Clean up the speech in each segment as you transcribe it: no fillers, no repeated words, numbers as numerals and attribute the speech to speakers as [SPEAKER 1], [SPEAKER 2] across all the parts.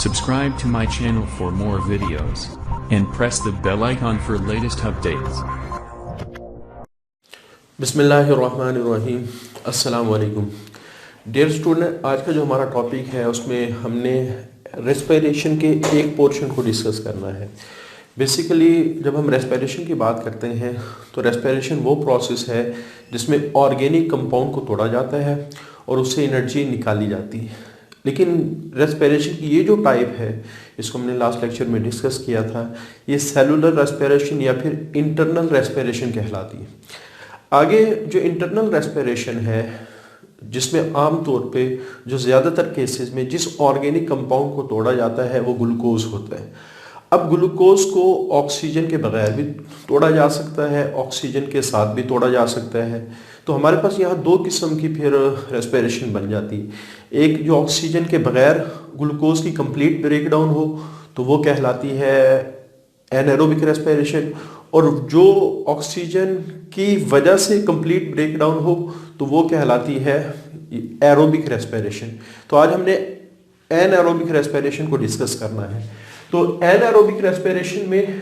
[SPEAKER 1] Subscribe to my channel for more videos and press the bell icon for latest updates.
[SPEAKER 2] बिस्मिल्लाहिर्रहमानिर्रहीम। अस्सलाम वालेकुम dear student, आज का जो हमारा टॉपिक है उसमें हमने रेस्पिरेशन के एक पोर्शन को डिस्कस करना है। बेसिकली जब हम रेस्पिरेशन की बात करते हैं तो रेस्पिरेशन वो प्रोसेस है जिसमें ऑर्गेनिक कंपाउंड को तोड़ा जाता है और उससे एनर्जी निकाली जाती है। लेकिन रेस्पिरेशन की ये जो टाइप है, इसको हमने लास्ट लेक्चर में डिस्कस किया था, ये सेलुलर रेस्पिरेशन या फिर इंटरनल रेस्पिरेशन कहलाती है। आगे जो इंटरनल रेस्पिरेशन है, जिसमें आम तौर पे जो ज़्यादातर केसेस में जिस ऑर्गेनिक कंपाउंड को तोड़ा जाता है वो ग्लूकोज होता है। अब ग्लूकोज को ऑक्सीजन के बगैर भी तोड़ा जा सकता है, ऑक्सीजन के साथ भी तोड़ा जा सकता है। तो हमारे पास यहाँ दो किस्म की फिर रेस्पिरेशन बन जाती है। एक जो ऑक्सीजन के बगैर ग्लूकोज की कंप्लीट ब्रेकडाउन हो तो वो कहलाती है एनारोबिक रेस्पिरेशन, और जो ऑक्सीजन की वजह से कंप्लीट ब्रेकडाउन हो तो वो कहलाती है एरोबिक रेस्पिरेशन। तो आज हमने एनारोबिक रेस्पिरेशन को डिस्कस करना है। तो एनारोबिक रेस्पिरेशन में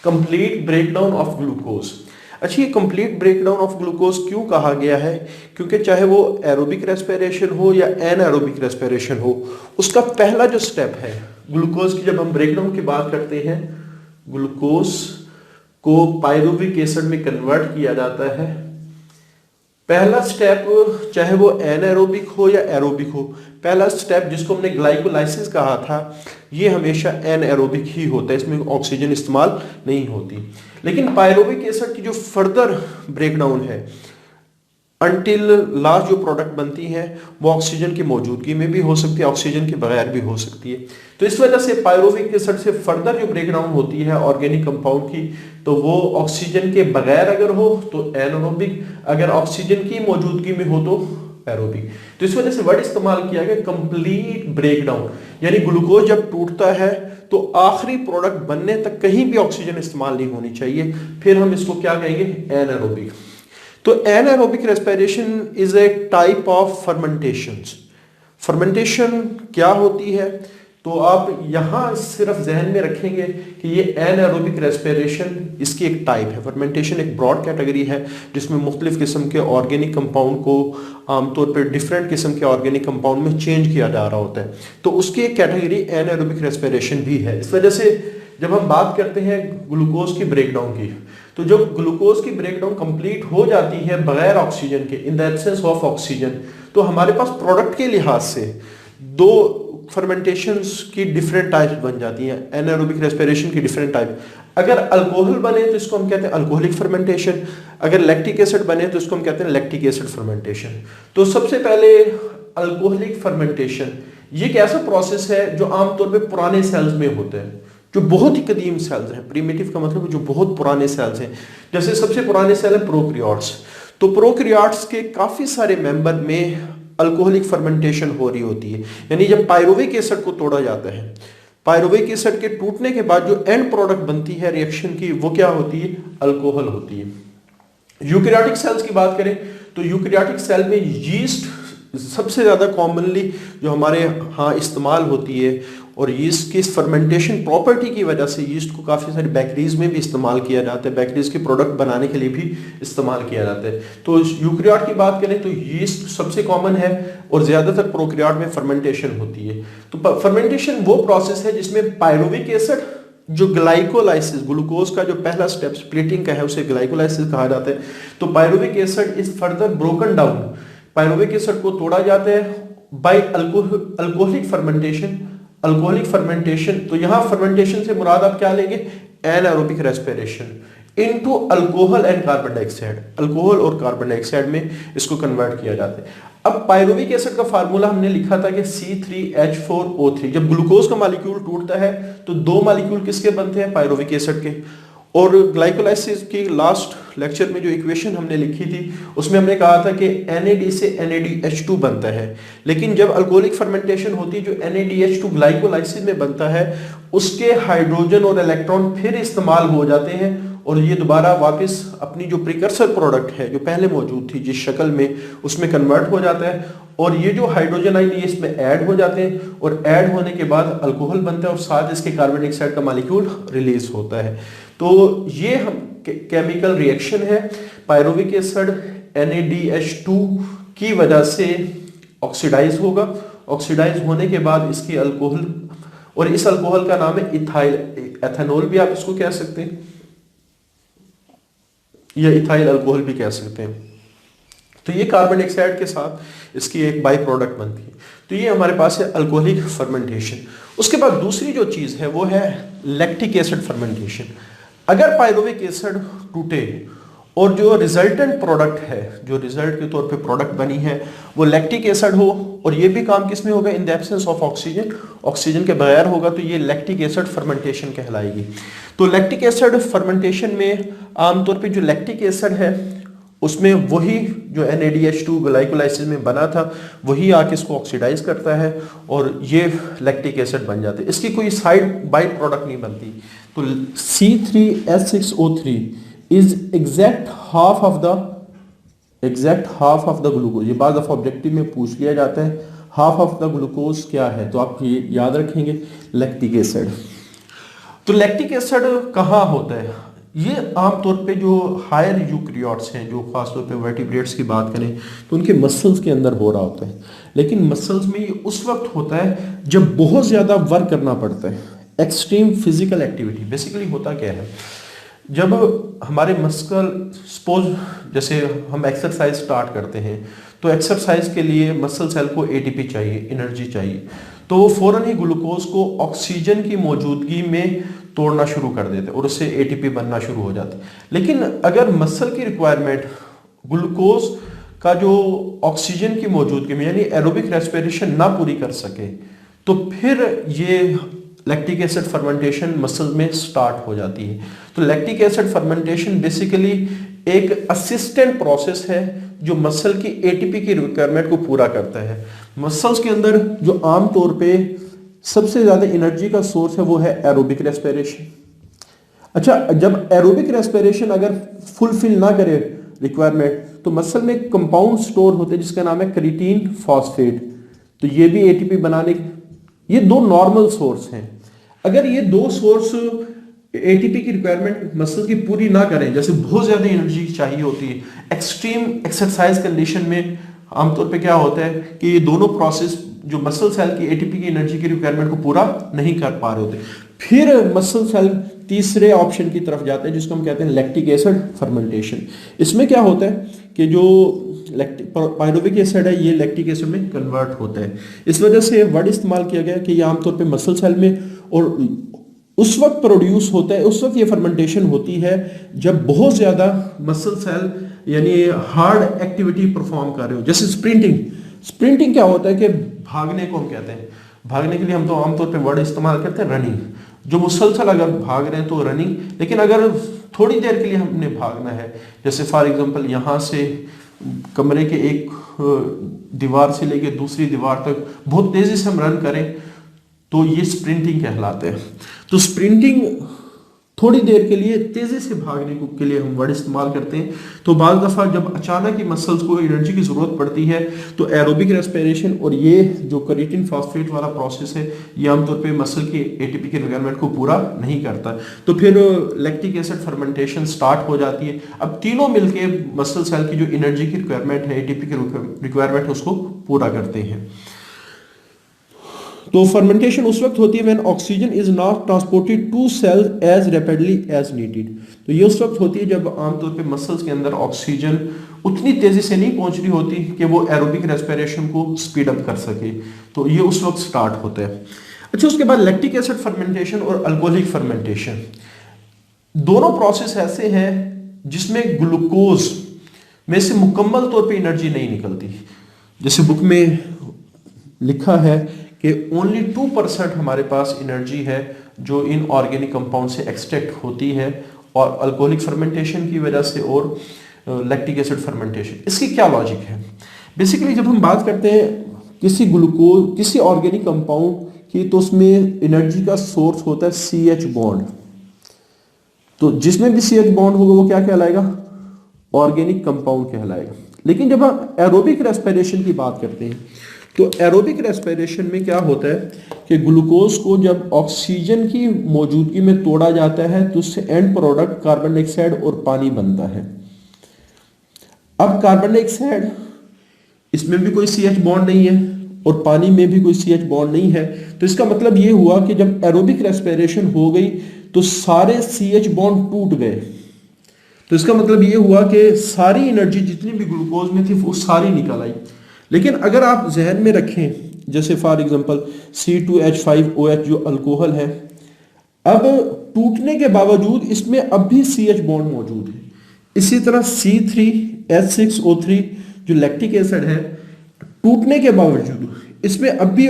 [SPEAKER 2] कंप्लीट ब्रेकडाउन ऑफ ग्लूकोज। अच्छा, ये कंप्लीट ब्रेकडाउन ऑफ ग्लूकोज क्यों कहा गया है? क्योंकि चाहे वो एरोबिक रेस्पिरेशन हो या एनारोबिक रेस्पिरेशन हो, उसका पहला जो स्टेप है ग्लूकोज की, जब हम ब्रेकडाउन की बात करते हैं, ग्लूकोज को पायरुविक एसिड में कन्वर्ट किया जाता है। पहला स्टेप चाहे वो एनारोबिक हो या एरोबिक हो, पहला स्टेप जिसको हमने ग्लाइकोलाइसिस कहा था, ये हमेशा एनारोबिक ही होता है, इसमें ऑक्सीजन इस्तेमाल नहीं होती। लेकिन पायरुविक एसिड की जो फर्दर ब्रेकडाउन है, अनटिल लास्ट जो प्रोडक्ट बनती है वो ऑक्सीजन की मौजूदगी में भी हो सकती है, ऑक्सीजन के बगैर भी हो सकती है। तो इस वजह से पायरुविक एसिड से फर्दर जो ब्रेकडाउन होती है ऑर्गेनिक कंपाउंड की, तो वो ऑक्सीजन के बगैर अगर हो तो एनारोबिक, अगर ऑक्सीजन की मौजूदगी में हो तो एरोबिक। तो इस वजह से वर्ड इस्तेमाल किया गया कंप्लीट ब्रेकडाउन, यानी ग्लूकोज जब टूटता है तो आखिरी प्रोडक्ट बनने तक कहीं भी ऑक्सीजन इस्तेमाल नहीं होनी चाहिए, फिर हम इसको क्या कहेंगे? एनारोबिक। तो anaerobic respiration is a type of fermentation. Fermentation क्या होती है? तो आप यहाँ सिर्फ जहन में रखेंगे कि ये एनारोबिक रेस्पिरेशन इसकी एक टाइप है। फर्मेंटेशन एक ब्रॉड कैटेगरी है जिसमें मुख्तलिफ किस्म के ऑर्गेनिक कंपाउंड को आमतौर पर डिफरेंट किस्म के ऑर्गेनिक कंपाउंड में चेंज किया जा रहा होता है। तो उसकी एक कैटेगरी एनारोबिक रेस्पिरेशन भी है। इस वजह से जब हम बात करते हैं ग्लूकोज की ब्रेकडाउन की, तो जब ग्लूकोज की ब्रेकडाउन कंप्लीट हो जाती है बगैर ऑक्सीजन के, in the absence of oxygen, तो हमारे पास प्रोडक्ट के लिहाज से दो फर्मेंटेशंस की डिफरेंट टाइप्स बन जाती हैं। एनारोबिक रेस्पिरेशन की डिफरेंट टाइप, अगर अल्कोहल बने तो इसको हम कहते हैं अल्कोहलिक फर्मेंटेशन, अगर लैक्टिक एसिड बने तो इसको हम कहते हैं लैक्टिक एसिड फर्मेंटेशन। तो सबसे पहले अल्कोहलिक फर्मेंटेशन, ये एक ऐसा प्रोसेस है जो आमतौर पर पुराने सेल्स में होते हैं, जो बहुत ही कदीम सेल्स हैं। प्रीमिटिव का मतलब जो बहुत पुराने सेल्स हैं। जैसे सबसे पुराने सेल है प्रोकैरियोट्स, तो प्रोकैरियोट्स के काफी सारे मेंबर में अल्कोहलिक फर्मेंटेशन हो रही होती है। यानी जब पायरुविक एसिड को तोड़ा जाता है, पायरुविक एसिड के टूटने के बाद जो एंड प्रोडक्ट बनती है रिएक्शन की, वो क्या होती है? अल्कोहल होती है। यूकैरियोटिक सेल्स की बात करें तो यूकैरियोटिक सेल में यीस्ट सबसे ज्यादा कॉमनली जो हमारे यहाँ इस्तेमाल होती है, और यीस्ट की फर्मेंटेशन प्रॉपर्टी की वजह से यीस्ट को काफ़ी सारी बेकरीज में भी इस्तेमाल किया जाता है, बेकरीज के प्रोडक्ट बनाने के लिए भी इस्तेमाल किया जाता है। तो यूकैरियोट की बात करें तो यीस्ट सबसे कॉमन है और ज़्यादातर प्रोकैरियोट में फर्मेंटेशन होती है। तो फर्मेंटेशन वो प्रोसेस है जिसमें पायरुविक एसिड, जो ग्लाइकोलाइसिस, ग्लूकोज का जो पहला स्टेप स्प्लिटिंग का है उसे ग्लाइकोलाइसिस कहा जाता है। तो pyruvic acid is further broken down, pyruvic acid को तोड़ा जाता है by alcoholic fermentation. Alcoholic fermentation, तो यहां फर्मेंटेशन से मुराद आप क्या लेंगे? Anaerobic respiration into alcohol and carbon dioxide, alcohol और कार्बन डाइऑक्साइड में इसको कन्वर्ट किया जाता है। अब पायरुविक एसिड का फार्मूला हमने लिखा था कि C3H4O3। जब ग्लूकोज का मॉलिक्यूल टूटता है तो दो मॉलिक्यूल किसके बनते हैं? पायरुविक एसिड के। और ग्लाइकोलाइसिस की लास्ट लेक्चर में जो इक्वेशन हमने लिखी थी उसमें हमने कहा था कि NAD से NADH2 बनता है। लेकिन जब अल्कोहलिक फर्मेंटेशन होती है, जो NADH2 ग्लाइकोलाइसिस में बनता है, उसके हाइड्रोजन और इलेक्ट्रॉन फिर इस्तेमाल हो जाते हैं और ये दोबारा वापस अपनी जो प्रिकर्सर प्रोडक्ट है जो पहले मौजूद थी जिस शक्ल में, उसमें कन्वर्ट हो जाता है और ये जो हाइड्रोजन आयन ये इसमें ऐड हो जाते हैं और ऐड होने के बाद अल्कोहल बनता है और साथ इसके कार्बन डाइऑक्साइड का मॉलिक्यूल रिलीज होता है। तो ये हम केमिकल रिएक्शन है। पायरुविक एसिड NaDH2 की वजह से ऑक्सीडाइज होगा, ऑक्सीडाइज होने के बाद इसकी अल्कोहल, और इस अल्कोहल का नाम है इथाइल, एथेनॉल भी आप इसको कह सकते हैं या इथाइल अल्कोहल भी कह सकते हैं। तो ये कार्बन डाइऑक्साइड के साथ इसकी एक बाई प्रोडक्ट बनती है। तो ये हमारे पास है अल्कोहलिक फर्मेंटेशन। उसके बाद दूसरी जो चीज है वो है लैक्टिक एसिड फर्मेंटेशन। अगर पायरुविक एसिड टूटे और जो रिजल्टेंट प्रोडक्ट है, जो रिजल्ट के तौर पे प्रोडक्ट बनी है वो लैक्टिक एसिड हो, और ये भी काम किस में होगा, in the absence of oxygen, oxygen के बगैर होगा, तो ये लैक्टिक एसिड फर्मेंटेशन कहलाएगी। तो लैक्टिक एसिड फर्मेंटेशन में आमतौर पे जो लैक्टिक एसिड है उसमें वही जो NaDH2 ग्लाइकोलाइसिस में बना था वही आके इसको ऑक्सीडाइज करता है और ये लैक्टिक एसिड बन जाते हैं। इसकी कोई साइड बाई प्रोडक्ट नहीं बनती। तो C3H6O3 is exact half of the glucose. ये बाद दफा ऑब्जेक्टिव में पूछ लिया जाता है हाफ ऑफ द ग्लूकोज क्या है, तो आप ये याद रखेंगे लैक्टिक एसिड। तो लैक्टिक एसिड कहाँ होता है, ये आमतौर पे जो हायर यूकैरियोट्स हैं, जो खासतौर पे वर्टिब्रेट्स की बात करें तो उनके मसल्स के अंदर हो रहा होता है। लेकिन मसल्स में ये उस वक्त होता है जब बहुत ज़्यादा वर्क करना पड़ता है, एक्सट्रीम फिजिकल एक्टिविटी। बेसिकली होता क्या है, जब हमारे मस्कल सपोज जैसे हम एक्सरसाइज स्टार्ट करते हैं तो एक्सरसाइज के लिए मसल सेल को ATP चाहिए, एनर्जी चाहिए, तो वो फौरन ही ग्लूकोज को ऑक्सीजन की मौजूदगी में तोड़ना शुरू कर देते हैं और उससे ATP बनना शुरू हो जाता है। लेकिन अगर मसल की रिक्वायरमेंट ग्लूकोज का जो ऑक्सीजन की मौजूदगी में यानी एरोबिक रेस्पिरेशन ना पूरी कर सके तो फिर ये लैक्टिक एसिड फर्मेंटेशन मसल में स्टार्ट हो जाती है। तो लैक्टिक एसिड फर्मेंटेशन बेसिकली एक असिस्टेंट प्रोसेस है जो मसल की ATP की रिक्वायरमेंट को पूरा करता है। मसल्स के अंदर जो आमतौर पे सबसे ज्यादा एनर्जी का सोर्स है वो है एरोबिक रेस्पिरेशन। अच्छा, जब एरोबिक रेस्पिरेशन अगर फुलफिल ना करे रिक्वायरमेंट तो मसल में कंपाउंड स्टोर होते हैं जिसका नाम है क्रिएटिन फॉस्फेट। तो ये भी ATP बनाने, ये दो नॉर्मल सोर्स हैं। अगर ये दो सोर्स ATP की रिक्वायरमेंट मसल की पूरी ना करें, जैसे बहुत ज्यादा एनर्जी चाहिए होती है, एक्सट्रीम एक्सरसाइज कंडीशन में आमतौर पे क्या होता है कि ये दोनों प्रोसेस जो मसल सेल की ATP की एनर्जी की रिक्वायरमेंट को पूरा नहीं कर पा रहे होते, फिर मसल सेल तीसरे ऑप्शन की तरफ जाते हैं जिसको हम कहते हैं लैक्टिक एसिड फर्मेंटेशन। इसमें क्या होता है कि जो पायरुविक एसिड है ये लैक्टिक एसिड में कन्वर्ट होता है। इस वजह से वर्ड इस्तेमाल किया गया कि ये आमतौर पे मसल सेल में और उस वक्त प्रोड्यूस होता है, उस वक्त ये फर्मेंटेशन होती है जब बहुत ज्यादा मसल सेल यानी हार्ड एक्टिविटी परफॉर्म कर रहे हो, जैसे स्प्रिंटिंग क्या होता है कि भागने को हम कहते हैं, भागने के लिए हम तो आमतौर पे वर्ड इस्तेमाल करते हैं रनिंग। जो मुसलसल अगर भाग रहे हैं तो रनिंग, लेकिन अगर थोड़ी देर के लिए हमने भागना है, जैसे फॉर एग्जांपल यहाँ से कमरे के एक दीवार से लेके दूसरी दीवार तक बहुत तेजी से हम रन करें तो ये स्प्रिंटिंग कहलाते हैं। तो स्प्रिंटिंग थोड़ी देर के लिए तेजी से भागने के लिए हम वर्ड इस्तेमाल करते हैं। तो बाज़ दफ़ा जब अचानक ही मसल्स को एनर्जी की ज़रूरत पड़ती है तो एरोबिक रेस्पिरेशन और ये जो क्रिएटिन फॉस्फेट वाला प्रोसेस है ये आमतौर पे मसल की ATP की रिक्वायरमेंट को पूरा नहीं करता, तो फिर लैक्टिक एसिड फर्मेंटेशन स्टार्ट हो जाती है। अब तीनों मिलके मसल सेल की जो एनर्जी की रिक्वायरमेंट है, ATP की रिक्वायरमेंट है, उसको पूरा करते हैं। तो फर्मेंटेशन उस वक्त होती है when oxygen is not transported to cell as rapidly as needed. तो ये उस वक्त होती है जब आमतौर पे मसल्स के अंदर ऑक्सीजन उतनी तेजी से नहीं पहुंच रही होती कि वो एरोबिक रेस्पिरेशन को स्पीड अप कर सके, तो ये उस वक्त स्टार्ट होता है। अच्छा, उसके बाद लैक्टिक एसिड फर्मेंटेशन और अल्कोहलिक फर्मेंटेशन दोनों प्रोसेस ऐसे हैं जिसमें ग्लूकोज में से मुकम्मल तौर पे एनर्जी नहीं निकलती। जैसे बुक में लिखा है कि ओनली 2% हमारे पास एनर्जी है जो इन ऑर्गेनिक कंपाउंड से एक्सट्रैक्ट होती है, और अल्कोहलिक फर्मेंटेशन की वजह से और लैक्टिक एसिड फर्मेंटेशन। इसकी क्या लॉजिक है? बेसिकली जब हम बात करते हैं किसी ग्लूकोज किसी ऑर्गेनिक कंपाउंड की तो उसमें एनर्जी का सोर्स होता है CH बॉन्ड। तो जिसमें भी CH बॉन्ड होगा वो क्या कहलाएगा, ऑर्गेनिक कंपाउंड कहलाएगा। लेकिन जब हम एरोबिक रेस्पिरेशन की बात करते हैं तो एरोबिक रेस्पिरेशन में क्या होता है कि ग्लूकोज को जब ऑक्सीजन की मौजूदगी में तोड़ा जाता है तो उससे एंड प्रोडक्ट कार्बन डाइऑक्साइड और पानी बनता है। अब कार्बन डाइऑक्साइड, इसमें भी कोई CH बॉन्ड नहीं है और पानी में भी कोई CH बॉन्ड नहीं है, तो इसका मतलब ये हुआ कि जब एरोबिक रेस्पिरेशन हो गई तो सारे CH बॉन्ड टूट गए। तो इसका मतलब ये हुआ कि सारी एनर्जी जितनी भी ग्लूकोज में थी वो सारी निकल आई। लेकिन अगर आप जहन में रखें, जैसे फॉर एग्जांपल C2H5OH जो अल्कोहल है, अब टूटने के बावजूद इसमें अब भी CH बॉन्ड मौजूद है। इसी तरह C3H6O3 जो लैक्टिक एसिड है, टूटने के बावजूद इसमें अब भी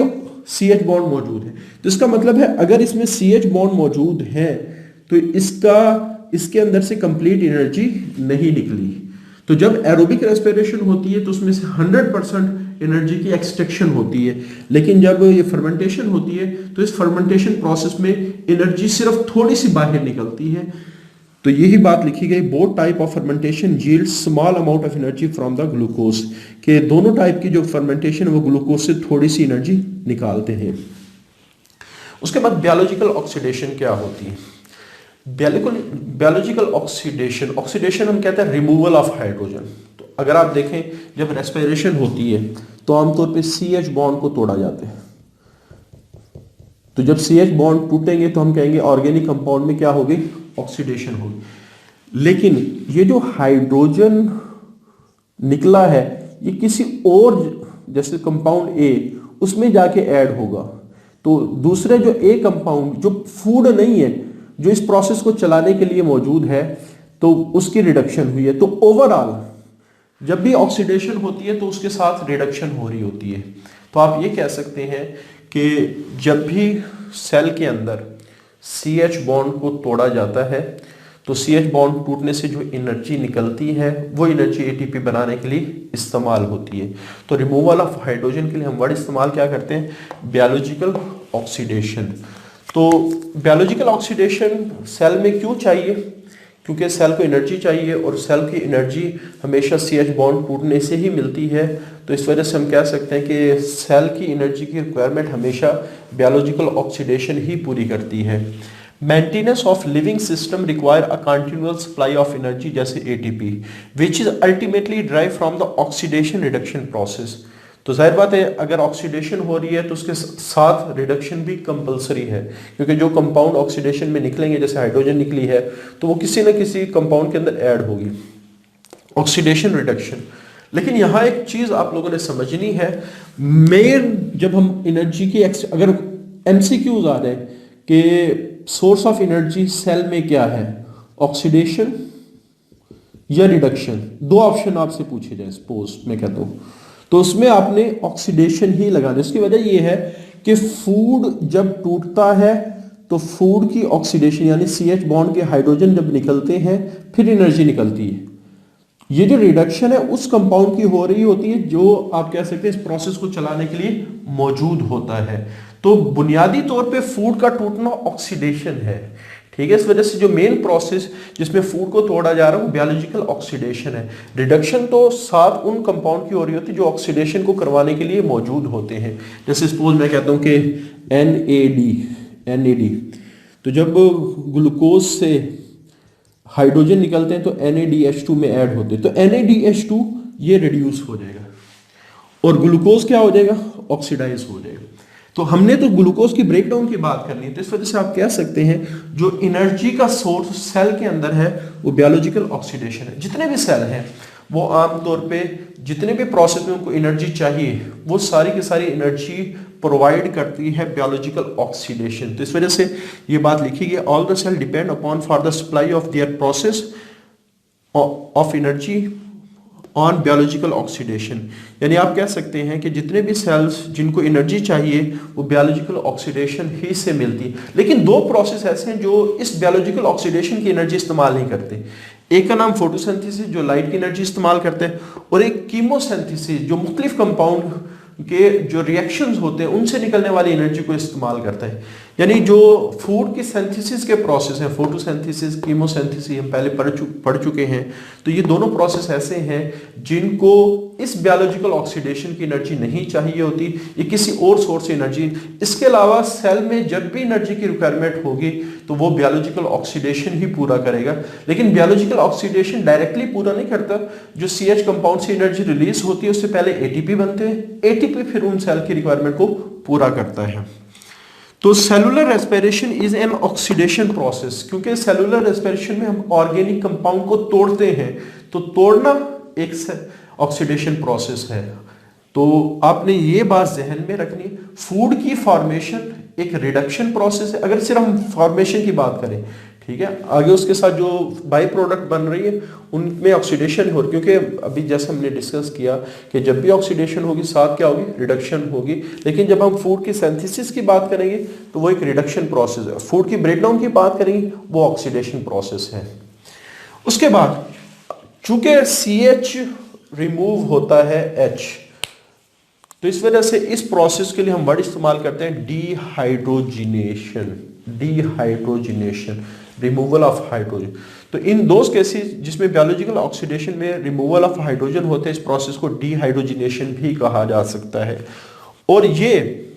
[SPEAKER 2] CH बॉन्ड मौजूद है। तो इसका मतलब है अगर इसमें CH बॉन्ड मौजूद है तो इसके अंदर से कंप्लीट एनर्जी नहीं निकली। तो जब एरोबिक रेस्पिरेशन होती है तो उसमें से 100% एनर्जी की एक्सट्रैक्शन होती है, लेकिन जब ये फर्मेंटेशन होती है तो इस फर्मेंटेशन प्रोसेस में एनर्जी सिर्फ थोड़ी सी बाहर निकलती है। तो यही बात लिखी गई, both type of fermentation yield small amount of energy from the glucose, के दोनों टाइप की जो फर्मेंटेशन वो ग्लूकोज से थोड़ी सी एनर्जी निकालते हैं। उसके बाद बायोलॉजिकल ऑक्सीडेशन क्या होती है? बायोलॉजिकल ऑक्सीडेशन हम कहते हैं रिमूवल ऑफ हाइड्रोजन। तो अगर आप देखें जब रेस्पिरेशन होती है तो आमतौर पे CH बॉन्ड को तोड़ा जाता है। तो जब CH बॉन्ड टूटेंगे तो हम कहेंगे ऑर्गेनिक कंपाउंड में क्या होगी, ऑक्सीडेशन होगी। लेकिन ये जो हाइड्रोजन निकला है ये किसी और, जैसे कंपाउंड A, उसमें जाके ऐड होगा। तो दूसरे जो A कंपाउंड जो फूड नहीं है, जो इस प्रोसेस को चलाने के लिए मौजूद है, तो उसकी रिडक्शन हुई है। तो ओवरऑल जब भी ऑक्सीडेशन होती है तो उसके साथ रिडक्शन हो रही होती है। तो आप ये कह सकते हैं कि जब भी सेल के अंदर CH बॉन्ड को तोड़ा जाता है तो CH बॉन्ड टूटने से जो एनर्जी निकलती है वो एनर्जी ATP बनाने के लिए इस्तेमाल होती है। तो रिमूवल ऑफ हाइड्रोजन के लिए हम वर्ड इस्तेमाल क्या करते हैं, बायोलॉजिकल ऑक्सीडेशन। तो बायोलॉजिकल ऑक्सीडेशन सेल में क्यों चाहिए? क्योंकि सेल को एनर्जी चाहिए और सेल की एनर्जी हमेशा CH बॉन्ड टूटने से ही मिलती है। तो इस वजह से हम कह सकते हैं कि सेल की एनर्जी की रिक्वायरमेंट हमेशा बायोलॉजिकल ऑक्सीडेशन ही पूरी करती है। Maintenance of living system require a continual supply of energy जैसे ATP which is ultimately drive from the oxidation reduction process. तो जाहिर बात है अगर ऑक्सीडेशन हो रही है तो उसके साथ रिडक्शन भी कंपलसरी है, क्योंकि जो कंपाउंड ऑक्सीडेशन में निकलेंगे, जैसे हाइड्रोजन निकली है, तो वो किसी न किसी कंपाउंड के अंदर ऐड होगी, ऑक्सीडेशन रिडक्शन। लेकिन यहाँ एक चीज आप लोगों ने समझनी है, मेन जब हम एनर्जी की अगर MCQs आ रहे हैं कि सोर्स ऑफ एनर्जी सेल में क्या है, ऑक्सीडेशन या रिडक्शन, दो ऑप्शन आपसे पूछे जाए सपोज मैं कहता हूं, तो उसमें आपने ऑक्सीडेशन ही लगाना। इसकी वजह यह है कि फूड जब टूटता है तो फूड की ऑक्सीडेशन यानी CH बॉन्ड के हाइड्रोजन जब निकलते हैं फिर एनर्जी निकलती है। ये जो रिडक्शन है उस कंपाउंड की हो रही होती है जो आप कह सकते हैं इस प्रोसेस को चलाने के लिए मौजूद होता है। तो बुनियादी तौर पे फूड का टूटना ऑक्सीडेशन है, ठीक है। इस वजह से जो मेन प्रोसेस जिसमें फूड को तोड़ा जा रहा है वो बायोलॉजिकल ऑक्सीडेशन है। रिडक्शन तो साथ उन कंपाउंड की हो रही होती है जो ऑक्सीडेशन को करवाने के लिए मौजूद होते हैं। जैसे सपोज मैं कहता हूं कि NAD, तो जब ग्लूकोज से हाइड्रोजन निकलते हैं तो NADH2 में ऐड होते हैं, तो NADH2 ये रिड्यूस हो जाएगा और ग्लूकोज क्या हो जाएगा, ऑक्सीडाइज हो जाएगा। तो हमने तो ग्लूकोज की ब्रेकडाउन की बात करनी है, तो इस वजह से आप कह सकते हैं जो एनर्जी का सोर्स सेल के अंदर है वो बायोलॉजिकल ऑक्सीडेशन है। जितने भी सेल हैं वो आमतौर पे जितने भी प्रोसेस में उनको एनर्जी चाहिए वो सारी की सारी एनर्जी प्रोवाइड करती है बायोलॉजिकल ऑक्सीडेशन। तो इस वजह से ये बात लिखी गई, all the cell depend upon for the supply of their process of energy on biological oxidation. यानी आप कह सकते हैं कि जितने भी सेल्स जिनको एनर्जी चाहिए वो बायोलॉजिकल ऑक्सीडेशन ही से मिलती है। लेकिन दो प्रोसेस ऐसे हैं जो इस बायोलॉजिकल ऑक्सीडेशन की एनर्जी इस्तेमाल नहीं करते। एक का नाम फोटोसिंथेसिस जो लाइट की एनर्जी इस्तेमाल करते हैं, और एक कीमोसिंथेसिस जो मुख्तलिफ कंपाउंड के जो रिएक्शंस होते हैं उनसे निकलने वाली एनर्जी को इस्तेमाल करता है। यानी जो फूड की सिंथेसिस के प्रोसेस हैं, फोटोसिंथेसिस, कीमोसिंथेसिस, हम पहले पढ़ चुके हैं। तो ये दोनों प्रोसेस ऐसे हैं जिनको इस बायोलॉजिकल ऑक्सीडेशन की एनर्जी नहीं चाहिए होती, ये किसी और सोर्स से एनर्जी। इसके अलावा सेल में जब भी एनर्जी की रिक्वायरमेंट होगी तो वो बायोलॉजिकल ऑक्सीडेशन ही पूरा करेगा। लेकिन बायोलॉजिकल ऑक्सीडेशन डायरेक्टली पूरा नहीं करता। जो CH कंपाउंड से एनर्जी रिलीज होती है उससे पहले ATP बनते हैं, ATP फिर उन सेल की रिक्वायरमेंट को पूरा करता है। तो cellular respiration is an oxidation process, क्योंकि सेलुलर रेस्पिरेशन में हम ऑर्गेनिक कंपाउंड को तोड़ते हैं, तो तोड़ना एक ऑक्सीडेशन प्रोसेस है। तो आपने ये बात जहन में रखनी, फूड की फॉर्मेशन एक रिडक्शन प्रोसेस है, अगर सिर्फ हम फॉर्मेशन की बात करें, ठीक है। आगे उसके साथ जो बाई प्रोडक्ट बन रही है उनमें ऑक्सीडेशन हो, क्योंकि अभी जैसे हमने डिस्कस किया कि जब भी ऑक्सीडेशन होगी साथ क्या होगी, रिडक्शन होगी। लेकिन जब हम फूड की सिंथेसिस की बात करेंगे तो वो एक रिडक्शन प्रोसेस है, फूड की ब्रेकडाउन की बात करेंगे वो ऑक्सीडेशन प्रोसेस है। उसके बाद चूंकि CH रिमूव होता है H, तो इस वजह से इस प्रोसेस के लिए हम वर्ड इस्तेमाल करते हैं dehydrogenation, dehydrogenation, removal of hydrogen. तो इन दो केसेस जिसमें बायोलॉजिकल ऑक्सीडेशन में रिमूवल ऑफ हाइड्रोजन होते हैं, इस प्रोसेस को डिहाइड्रोजिनेशन भी कहा जा सकता है। और ये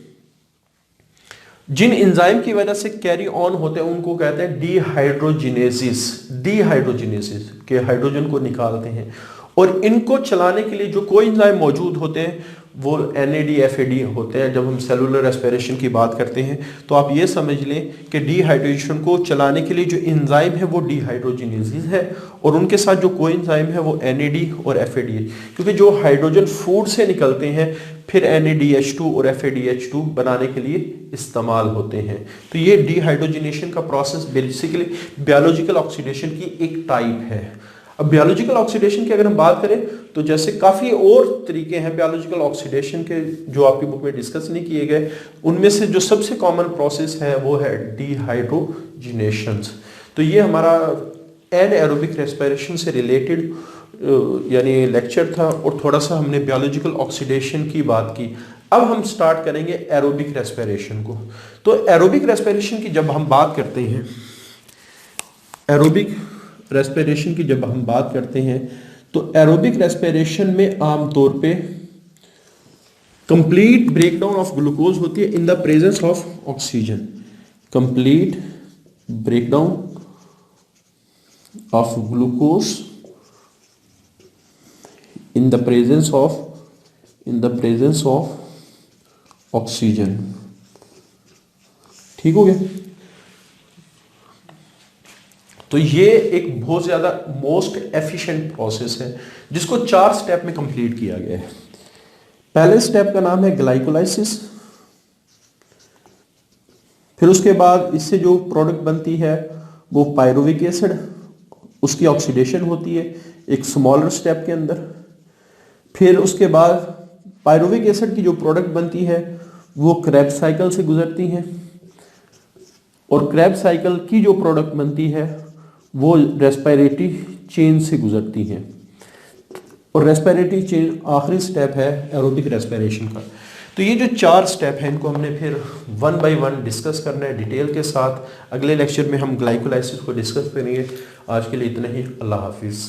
[SPEAKER 2] जिन एंजाइम की वजह से कैरी ऑन होते हैं उनको कहते हैं डिहाइड्रोजिनेसिस, डिहाइड्रोजिनेसिस के हाइड्रोजन को निकालते हैं। और इनको चलाने के लिए जो कोई एंजाइम मौजूद होते हैं वो NAD FAD होते हैं। जब हम सेलुलर रेस्पिरेशन की बात करते हैं तो आप ये समझ लें कि डिहाइड्रेशन को चलाने के लिए जो एंजाइम है वो डिहाइड्रोजिनेसिस है, और उनके साथ जो कोई एंजाइम है वो NAD और FAD है, क्योंकि जो हाइड्रोजन फूड से निकलते हैं फिर NADH2 और FADH2 बनाने के लिए इस्तेमाल होते हैं। तो ये डिहाइड्रोजिनेशन का प्रोसेस बेसिकली बायोलॉजिकल ऑक्सीडेशन की एक टाइप है। अब बायोलॉजिकल ऑक्सीडेशन की अगर हम बात करें तो जैसे काफ़ी और तरीके हैं बायोलॉजिकल ऑक्सीडेशन के जो आपकी बुक में डिस्कस नहीं किए गए, उनमें से जो सबसे कॉमन प्रोसेस है वो है डिहाइड्रोजिनेशन। तो ये हमारा एनाएरोबिक रेस्पिरेशन से रिलेटेड यानी लेक्चर था, और थोड़ा सा हमने बायोलॉजिकल ऑक्सीडेशन की बात की। अब हम स्टार्ट करेंगे एरोबिक रेस्पिरेशन को। तो एरोबिक रेस्पिरेशन की जब हम बात करते हैं, एरोबिक रेस्पिरेशन की जब हम बात करते हैं तो एरोबिक रेस्पिरेशन में आमतौर पे कंप्लीट ब्रेकडाउन ऑफ ग्लूकोज होती है in the presence of oxygen, complete breakdown of glucose in the presence of oxygen. ठीक हो गया। तो ये एक बहुत ज़्यादा मोस्ट एफिशिएंट प्रोसेस है जिसको 4 स्टेप में कंप्लीट किया गया है। पहले स्टेप का नाम है ग्लाइकोलाइसिस, फिर उसके बाद इससे जो प्रोडक्ट बनती है वो पायरुविक एसिड, उसकी ऑक्सीडेशन होती है एक स्मॉलर स्टेप के अंदर। फिर उसके बाद पायरुविक एसिड की जो प्रोडक्ट बनती है वो क्रेब्स साइकिल से गुजरती हैं, और क्रेब्स साइकिल की जो प्रोडक्ट बनती है वो रेस्पिरेटरी चेन से गुजरती हैं, और रेस्पिरेटरी चेन आखिरी स्टेप है एरोबिक रेस्पिरेशन का। तो ये जो 4 स्टेप हैं इनको हमने फिर 1 बाय 1 डिस्कस करना है डिटेल के साथ। अगले लेक्चर में हम ग्लाइकोलाइसिस को डिस्कस करेंगे। आज के लिए इतना ही। अल्लाह हाफिज़।